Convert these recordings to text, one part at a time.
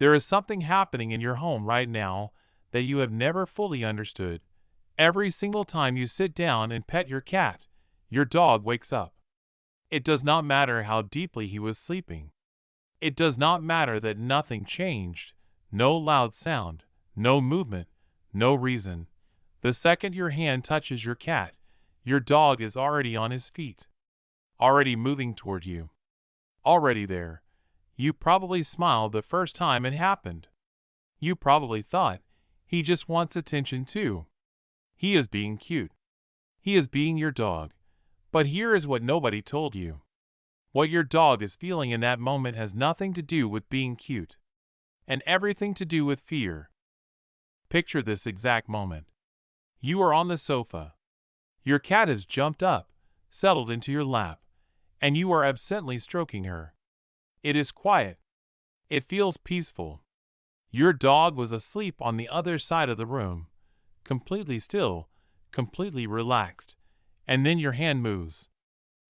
There is something happening in your home right now that you have never fully understood. Every single time you sit down and pet your cat, your dog wakes up. It does not matter how deeply he was sleeping. It does not matter that nothing changed, no loud sound, no movement, no reason. The second your hand touches your cat, your dog is already on his feet, already moving toward you, already there. You probably smiled the first time it happened. You probably thought, he just wants attention too. He is being cute. He is being your dog. But here is what nobody told you. What your dog is feeling in that moment has nothing to do with being cute, and everything to do with fear. Picture this exact moment. You are on the sofa. Your cat has jumped up, settled into your lap, and you are absently stroking her. It is quiet. It feels peaceful. Your dog was asleep on the other side of the room, completely still, completely relaxed, and then your hand moves.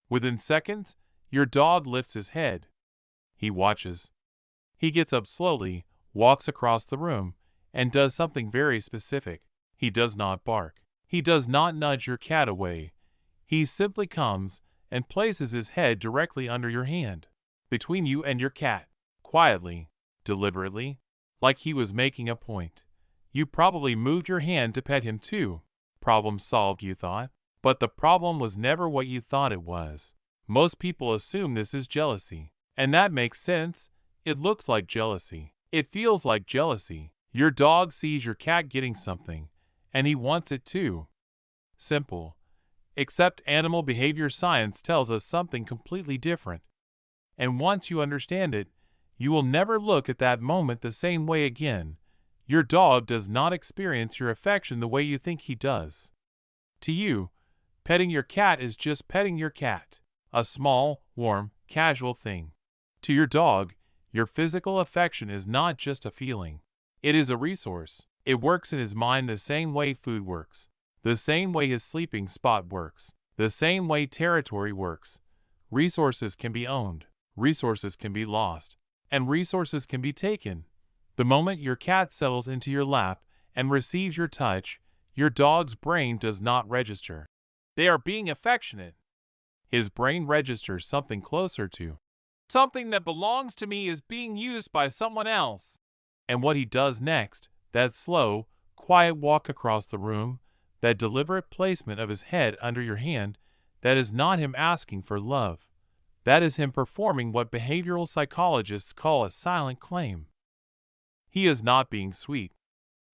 Within seconds, your dog lifts his head. He watches. He gets up slowly, walks across the room, and does something very specific. He does not bark. He does not nudge your cat away. He simply comes and places his head directly under your hand, between you and your cat, quietly, deliberately, like he was making a point. You probably moved your hand to pet him too. Problem solved, you thought. But the problem was never what you thought it was. Most people assume this is jealousy. And that makes sense. It looks like jealousy. It feels like jealousy. Your dog sees your cat getting something, and he wants it too. Simple. Except animal behavior science tells us something completely different. And once you understand it, you will never look at that moment the same way again. Your dog does not experience your affection the way you think he does. To you, petting your cat is just petting your cat, a small, warm, casual thing. To your dog, your physical affection is not just a feeling. It is a resource. It works in his mind the same way food works, the same way his sleeping spot works, the same way territory works. Resources can be owned, resources can be lost, and resources can be taken. The moment your cat settles into your lap and receives your touch, your dog's brain does not register. They are being affectionate. His brain registers something closer to. Something that belongs to me is being used by someone else. And what he does next, that slow, quiet walk across the room, that deliberate placement of his head under your hand, that is not him asking for love. That is him performing what behavioral psychologists call a silent claim. He is not being sweet.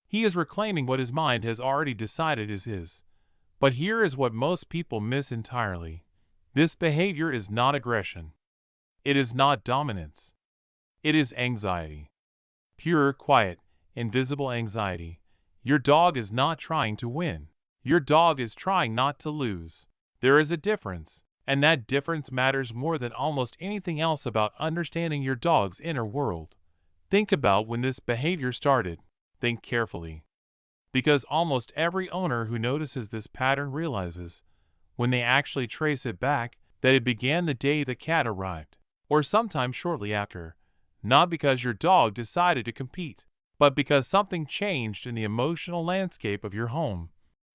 He is reclaiming what his mind has already decided is his. But here is what most people miss entirely. This behavior is not aggression. It is not dominance. It is anxiety. Pure, quiet, invisible anxiety. Your dog is not trying to win. Your dog is trying not to lose. There is a difference, and that difference matters more than almost anything else about understanding your dog's inner world. Think about when this behavior started. Think carefully. Because almost every owner who notices this pattern realizes, when they actually trace it back, that it began the day the cat arrived, or sometime shortly after, not because your dog decided to compete, but because something changed in the emotional landscape of your home.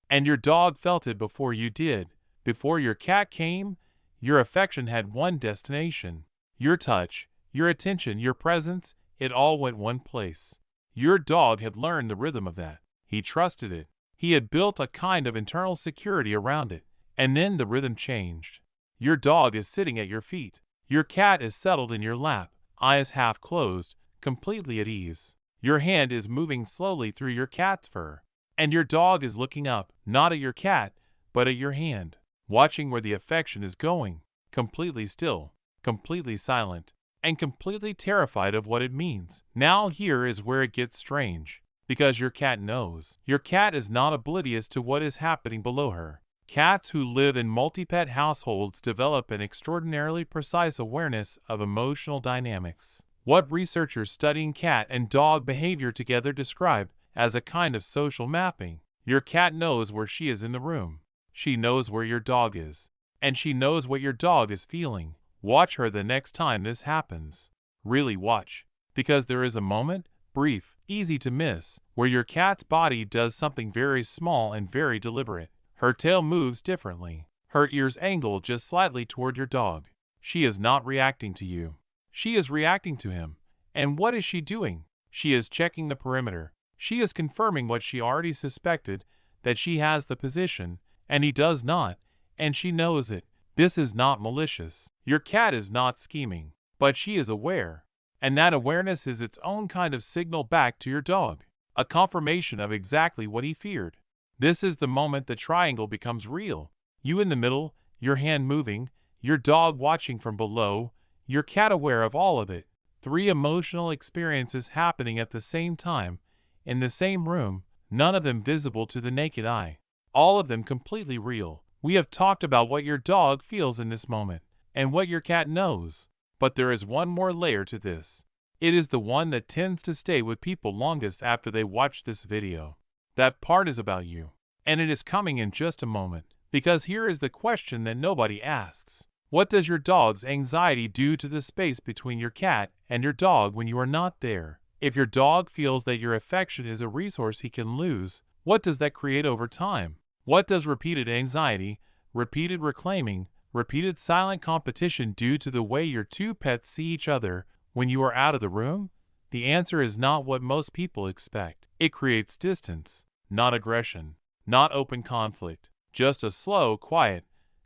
And your dog felt it before you did. Before your cat came, your affection had one destination. Your touch, your attention, your presence, it all went one place. Your dog had learned the rhythm of that. He trusted it. He had built a kind of internal security around it. And then the rhythm changed. Your dog is sitting at your feet. Your cat is settled in your lap, eyes half closed, completely at ease. Your hand is moving slowly through your cat's fur. And your dog is looking up, not at your cat, but at your hand, watching where the affection is going, completely still, completely silent, and completely terrified of what it means. Now here is where it gets strange, because your cat knows. Your cat is not oblivious to what is happening below her. Cats who live in multi-pet households develop an extraordinarily precise awareness of emotional dynamics. What researchers studying cat and dog behavior together describe as a kind of social mapping. Your cat knows where she is in the room. She knows where your dog is. And she knows what your dog is feeling. Watch her the next time this happens. Really watch. Because there is a moment, brief, easy to miss, where your cat's body does something very small and very deliberate. Her tail moves differently. Her ears angle just slightly toward your dog. She is not reacting to you. She is reacting to him. And what is she doing? She is checking the perimeter. She is confirming what she already suspected, that she has the position, and he does not, and she knows it. This is not malicious. Your cat is not scheming, but she is aware. And that awareness is its own kind of signal back to your dog, a confirmation of exactly what he feared. This is the moment the triangle becomes real. You in the middle, your hand moving, your dog watching from below, your cat aware of all of it. 3 emotional experiences happening at the same time, in the same room, none of them visible to the naked eye. All of them completely real. We have talked about what your dog feels in this moment, and what your cat knows. But there is one more layer to this. It is the one that tends to stay with people longest after they watch this video. That part is about you. And it is coming in just a moment, because here is the question that nobody asks. What does your dog's anxiety do to the space between your cat and your dog when you are not there? If your dog feels that your affection is a resource he can lose, what does that create over time? What does repeated anxiety, repeated reclaiming, repeated silent competition do to the way your 2 pets see each other when you are out of the room? The answer is not what most people expect. It creates distance, not aggression, not open conflict, just a slow, quiet,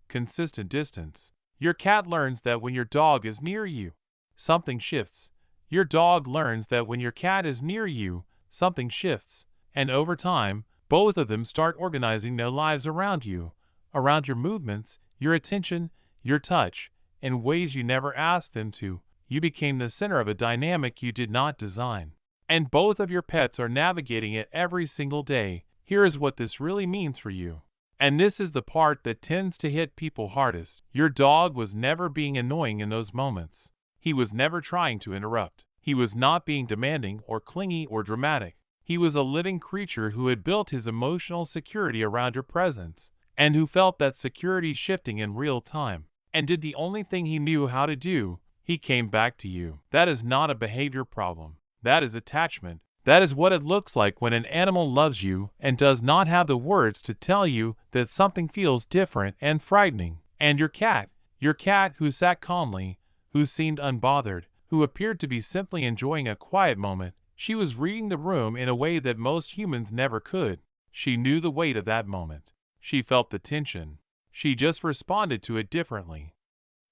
consistent distance. Your cat learns that when your dog is near you, something shifts. Your dog learns that when your cat is near you, something shifts. And over time, both of them start organizing their lives around you, around your movements, your attention, your touch, in ways you never asked them to. You became the center of a dynamic you did not design. And both of your pets are navigating it every single day. Here is what this really means for you. And this is the part that tends to hit people hardest. Your dog was never being annoying in those moments. He was never trying to interrupt. He was not being demanding or clingy or dramatic. He was a living creature who had built his emotional security around your presence, and who felt that security shifting in real time, and did the only thing he knew how to do. He came back to you. That is not a behavior problem. That is attachment. That is what it looks like when an animal loves you and does not have the words to tell you that something feels different and frightening. And your cat who sat calmly, who seemed unbothered, who appeared to be simply enjoying a quiet moment, she was reading the room in a way that most humans never could. She knew the weight of that moment. She felt the tension. She just responded to it differently.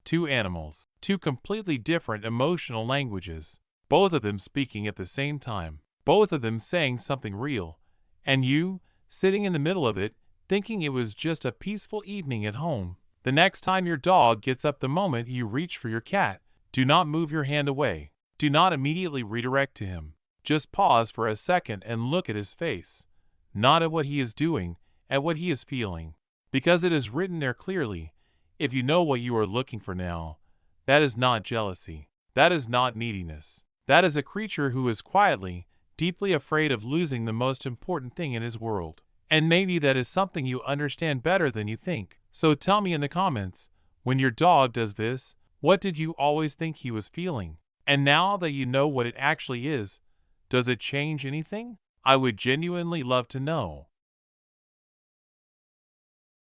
2 animals, 2 completely different emotional languages, both of them speaking at the same time, both of them saying something real, and you, sitting in the middle of it, thinking it was just a peaceful evening at home. The next time your dog gets up the moment you reach for your cat, do not move your hand away. Do not immediately redirect to him. Just pause for a second and look at his face. Not at what he is doing, at what he is feeling. Because it is written there clearly. If you know what you are looking for now, that is not jealousy. That is not neediness. That is a creature who is quietly, deeply afraid of losing the most important thing in his world. And maybe that is something you understand better than you think. So tell me in the comments, when your dog does this, what did you always think he was feeling? And now that you know what it actually is, does it change anything? I would genuinely love to know.